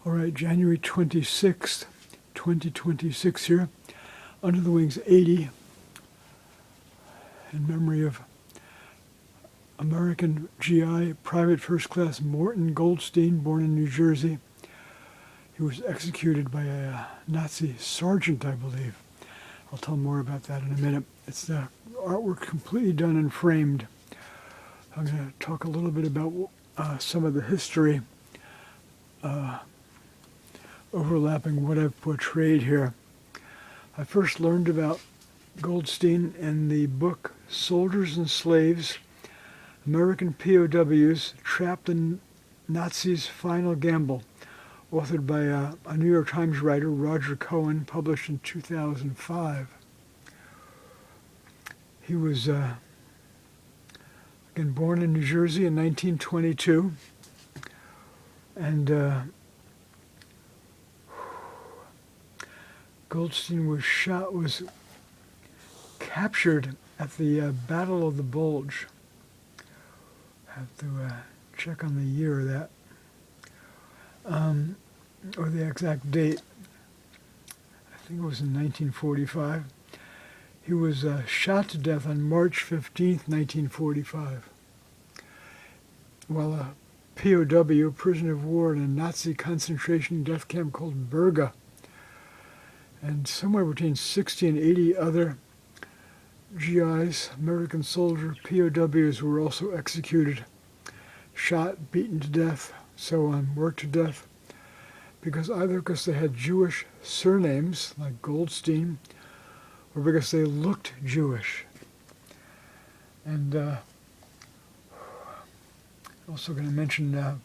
All right, January 26th, 2026 here, Under the Wings 80, in memory of American GI Private First Class Morton Goldstein, born in New Jersey. He was executed by a Nazi sergeant, I believe. I'll tell more about that in a minute. It's the artwork completely done and framed. I'm going to talk a little bit about some of the history overlapping what I've portrayed here. I first learned about Goldstein in the book Soldiers and Slaves, American POWs Trapped in Nazis' Final Gamble, authored by a New York Times writer, Roger Cohen, published in 2005. He was, again, born in New Jersey in 1922, and Goldstein was captured at the Battle of the Bulge. I have to check on the year of that, or the exact date. I think it was in 1945. He was shot to death on March 15th, 1945, while a POW, prisoner of war, in a Nazi concentration death camp called Berga. And somewhere between 60 and 80 other GIs, American soldier POWs, were also executed, shot, beaten to death, so on, worked to death, either because they had Jewish surnames, like Goldstein, or because they looked Jewish. And also going to mention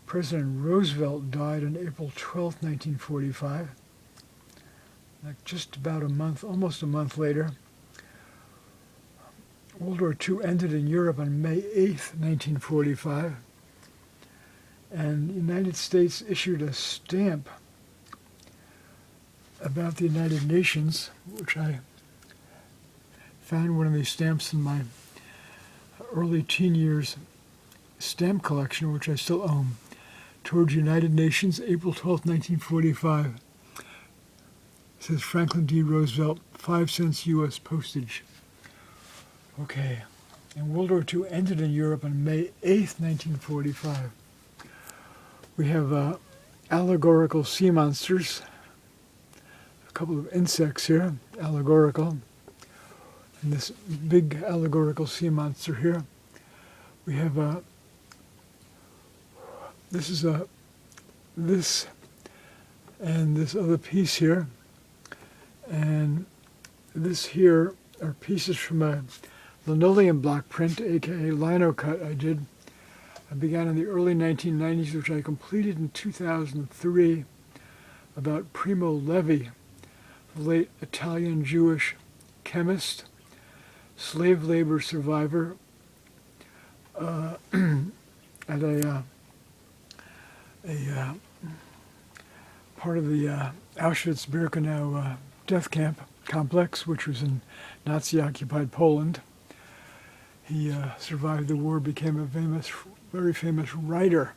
President Roosevelt died on April 12th, 1945. Like just about a month, almost a month later. World War II ended in Europe on May 8th, 1945. And the United States issued a stamp about the United Nations, which I found one of these stamps in my early teen years stamp collection, which I still own, towards United Nations, April 12th, 1945. It says Franklin D. Roosevelt, 5 cents U.S. postage. Okay, and World War II ended in Europe on May 8th, 1945. We have allegorical sea monsters, a couple of insects here, allegorical, and this big allegorical sea monster here. We have this and this other piece here. And this here are pieces from a linoleum block print, aka lino cut I did. I began in the early 1990s, which I completed in 2003, about Primo Levi, the late Italian Jewish chemist, slave labor survivor, at a part of the Auschwitz-Birkenau death camp complex, which was in Nazi-occupied Poland. He survived the war, became a very famous writer.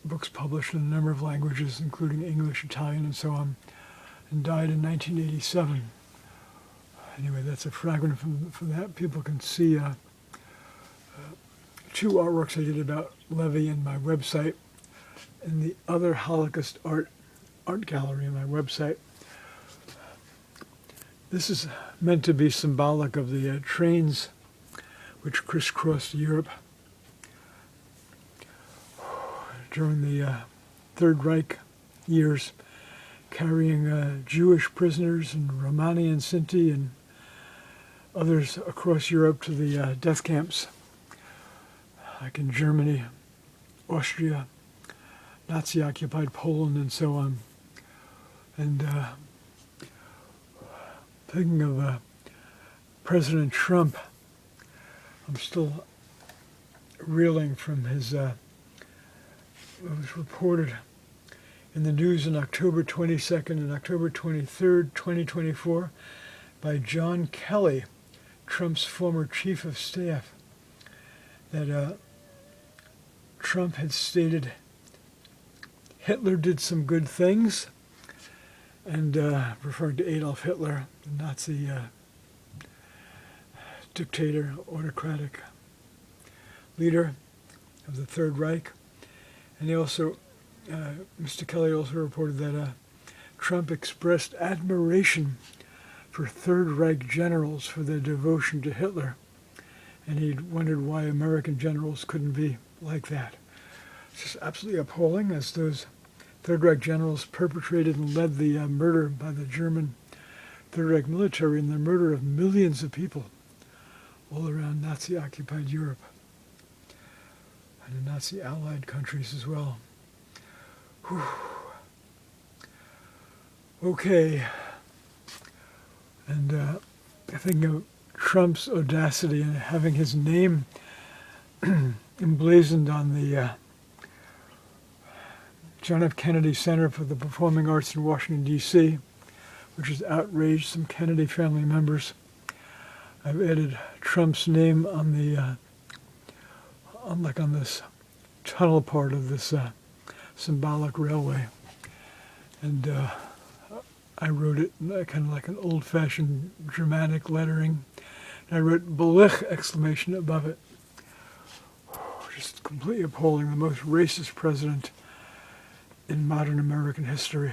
Books published in a number of languages, including English, Italian, and so on, and died in 1987. Anyway, that's a fragment from that. People can see two artworks I did about Levi in my website, and the other Holocaust art gallery on my website. This is meant to be symbolic of the trains which crisscrossed Europe during the Third Reich years, carrying Jewish prisoners and Romani and Sinti and others across Europe to the death camps, like in Germany, Austria, Nazi-occupied Poland, and so on. And thinking of President Trump, I'm still reeling from his, what was reported in the news on October 22nd and October 23rd, 2024, by John Kelly, Trump's former chief of staff, that Trump had stated Hitler did some good things, and referring to Adolf Hitler, the Nazi dictator, autocratic leader of the Third Reich. And he also, Mr. Kelly also reported that Trump expressed admiration for Third Reich generals for their devotion to Hitler. And he wondered why American generals couldn't be like that. It's just absolutely appalling, as those Third Reich generals perpetrated and led the murder by the German Third Reich military and the murder of millions of people all around Nazi-occupied Europe and in Nazi-allied countries as well. Whew. Okay. And I think of Trump's audacity in having his name emblazoned on the John F. Kennedy Center for the Performing Arts in Washington, D.C., which has outraged some Kennedy family members. I've added Trump's name on the on this tunnel part of this symbolic railway, and I wrote it kind of like an old-fashioned dramatic lettering. And I wrote "Belich!" exclamation above it. Just completely appalling. The most racist president in modern American history,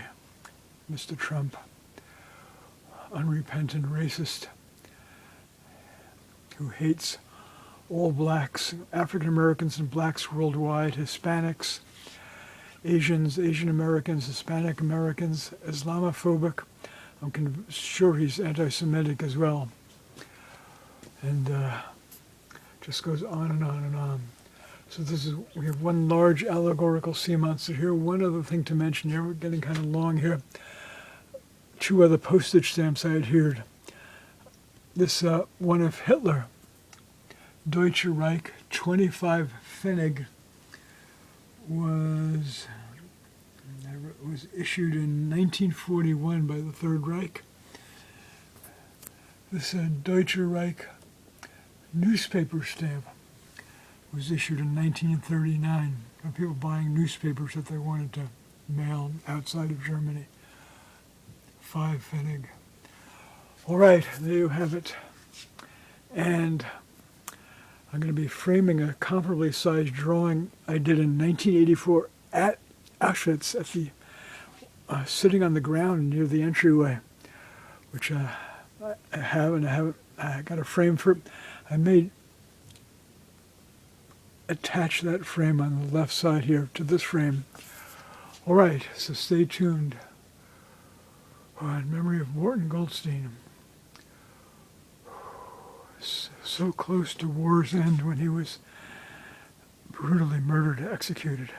Mr. Trump. Unrepentant racist who hates all blacks, African Americans and blacks worldwide, Hispanics, Asians, Asian Americans, Hispanic Americans, Islamophobic. I'm sure he's anti-Semitic as well. And just goes on and on and on. So we have one large allegorical sea monster here. One other thing to mention here, we're getting kind of long here. 2 other postage stamps I adhered. This one of Hitler, Deutsche Reich 25 Pfennig, was issued in 1941 by the Third Reich. This Deutsche Reich newspaper stamp was issued in 1939 for people buying newspapers that they wanted to mail outside of Germany. 5 Pfennig. All right, there you have it. And I'm going to be framing a comparably sized drawing I did in 1984 at Auschwitz, at the sitting on the ground near the entryway, which I got a frame for it. I may attach that frame on the left side here to this frame. All right, so stay tuned. In memory of Morton Goldstein. So close to war's end when he was brutally murdered, executed.